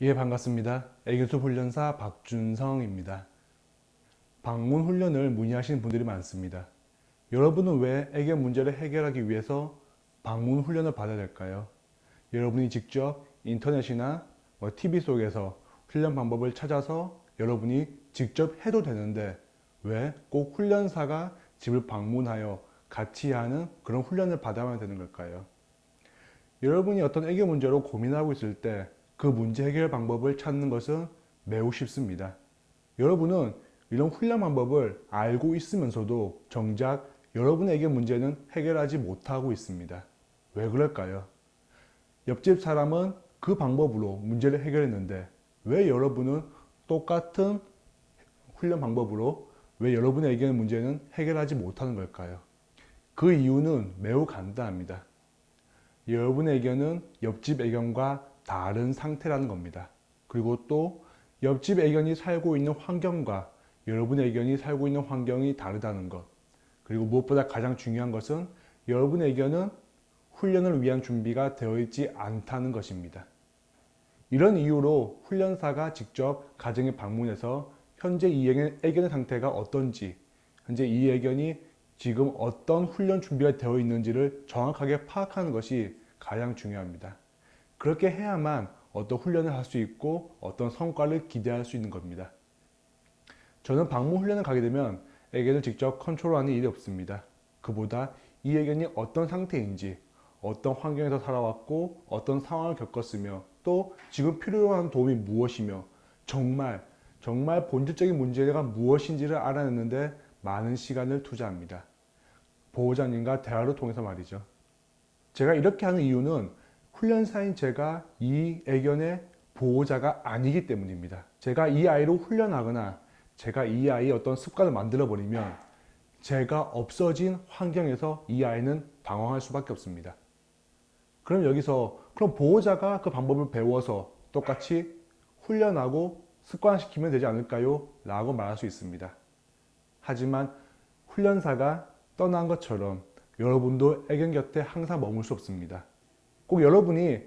예, 반갑습니다. 애견수 훈련사 박준성입니다. 방문 훈련을 문의하시는 분들이 많습니다. 여러분은 왜 애견 문제를 해결하기 위해서 방문 훈련을 받아야 될까요? 여러분이 직접 인터넷이나 TV 속에서 훈련 방법을 찾아서 여러분이 직접 해도 되는데 왜 꼭 훈련사가 집을 방문하여 같이 하는 그런 훈련을 받아야 되는 걸까요? 여러분이 어떤 애교 문제로 고민하고 있을 때 그 문제 해결 방법을 찾는 것은 매우 쉽습니다. 여러분은 이런 훈련 방법을 알고 있으면서도 정작 여러분의 애교 문제는 해결하지 못하고 있습니다. 왜 그럴까요? 옆집 사람은 그 방법으로 문제를 해결했는데 왜 여러분은 똑같은 훈련 방법으로 왜 여러분의 애견 문제는 해결하지 못하는 걸까요? 그 이유는 매우 간단합니다. 여러분의 애견은 옆집 애견과 다른 상태라는 겁니다. 그리고 또 옆집 애견이 살고 있는 환경과 여러분의 애견이 살고 있는 환경이 다르다는 것. 그리고 무엇보다 가장 중요한 것은 여러분의 애견은 훈련을 위한 준비가 되어 있지 않다는 것입니다. 이런 이유로 훈련사가 직접 가정에 방문해서 현재 이 애견의 상태가 어떤지, 현재 이 애견이 지금 어떤 훈련 준비가 되어 있는지를 정확하게 파악하는 것이 가장 중요합니다. 그렇게 해야만 어떤 훈련을 할 수 있고 어떤 성과를 기대할 수 있는 겁니다. 저는 방문 훈련을 가게 되면 애견을 직접 컨트롤하는 일이 없습니다. 그보다 이 애견이 어떤 상태인지, 어떤 환경에서 살아왔고 어떤 상황을 겪었으며 또 지금 필요한 도움이 무엇이며 정말 본질적인 문제가 무엇인지를 알아내는데 많은 시간을 투자합니다. 보호자님과 대화를 통해서 말이죠. 제가 이렇게 하는 이유는 훈련사인 제가 이 애견의 보호자가 아니기 때문입니다. 제가 이 아이로 훈련하거나 제가 이 아이의 어떤 습관을 만들어 버리면 제가 없어진 환경에서 이 아이는 방황할 수밖에 없습니다. 그럼 여기서 그럼 보호자가 그 방법을 배워서 똑같이 훈련하고 습관시키면 되지 않을까요? 라고 말할 수 있습니다. 하지만 훈련사가 떠난 것처럼 여러분도 애견 곁에 항상 머물 수 없습니다. 꼭 여러분이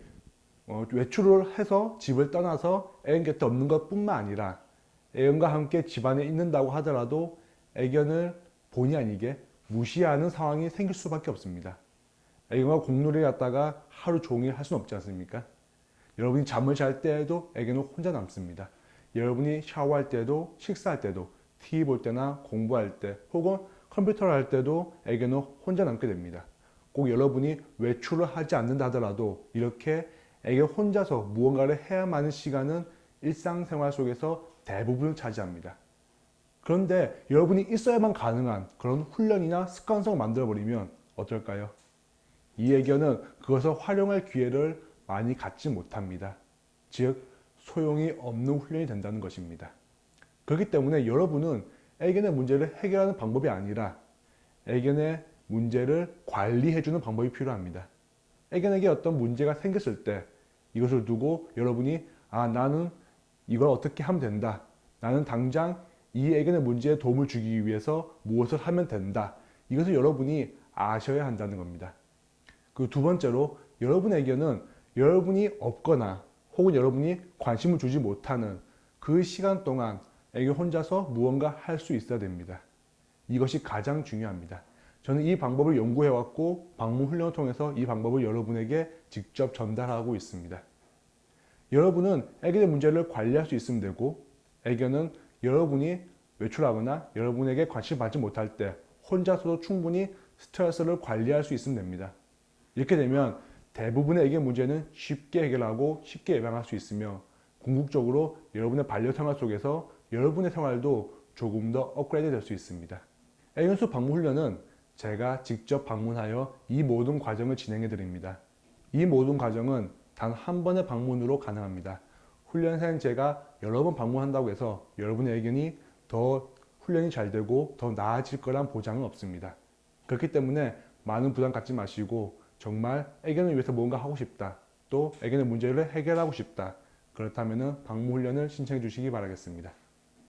외출을 해서 집을 떠나서 애견 곁에 없는 것 뿐만 아니라 애견과 함께 집안에 있는다고 하더라도 애견을 본의 아니게 무시하는 상황이 생길 수밖에 없습니다. 애견과 공놀이 갔다가 하루 종일 할 수는 없지 않습니까? 여러분이 잠을 잘 때에도 애견은 혼자 남습니다. 여러분이 샤워할 때도 식사할 때도 TV 볼 때나 공부할 때 혹은 컴퓨터를 할 때도 애견은 혼자 남게 됩니다. 꼭 여러분이 외출을 하지 않는다 하더라도 이렇게 애견 혼자서 무언가를 해야만 하는 시간은 일상생활 속에서 대부분을 차지합니다. 그런데 여러분이 있어야만 가능한 그런 훈련이나 습관성을 만들어버리면 어떨까요? 이 애견은 그것을 활용할 기회를 많이 갖지 못합니다. 즉, 소용이 없는 훈련이 된다는 것입니다. 그렇기 때문에 여러분은 애견의 문제를 해결하는 방법이 아니라 애견의 문제를 관리해주는 방법이 필요합니다. 애견에게 어떤 문제가 생겼을 때 이것을 두고 여러분이 나는 이걸 어떻게 하면 된다. 나는 당장 이 애견의 문제에 도움을 주기 위해서 무엇을 하면 된다. 이것을 여러분이 아셔야 한다는 겁니다. 그 두 번째로 여러분의 애견은 여러분이 없거나 혹은 여러분이 관심을 주지 못하는 그 시간 동안 애견 혼자서 무언가 할 수 있어야 됩니다. 이것이 가장 중요합니다. 저는 이 방법을 연구해왔고 방문 훈련을 통해서 이 방법을 여러분에게 직접 전달하고 있습니다. 여러분은 애견의 문제를 관리할 수 있으면 되고 애견은 여러분이 외출하거나 여러분에게 관심 받지 못할 때 혼자서도 충분히 스트레스를 관리할 수 있으면 됩니다. 이렇게 되면 대부분의 애견 문제는 쉽게 해결하고 쉽게 예방할 수 있으며 궁극적으로 여러분의 반려생활 속에서 여러분의 생활도 조금 더 업그레이드 될 수 있습니다. 애견수 방문 훈련은 제가 직접 방문하여 이 모든 과정을 진행해 드립니다. 이 모든 과정은 단 한 번의 방문으로 가능합니다. 훈련사인 제가 여러 번 방문한다고 해서 여러분의 애견이 더 훈련이 잘 되고 더 나아질 거란 보장은 없습니다. 그렇기 때문에 많은 부담 갖지 마시고 정말 애견을 위해서 뭔가 하고 싶다. 또 애견의 문제를 해결하고 싶다. 그렇다면 방문 훈련을 신청해 주시기 바라겠습니다.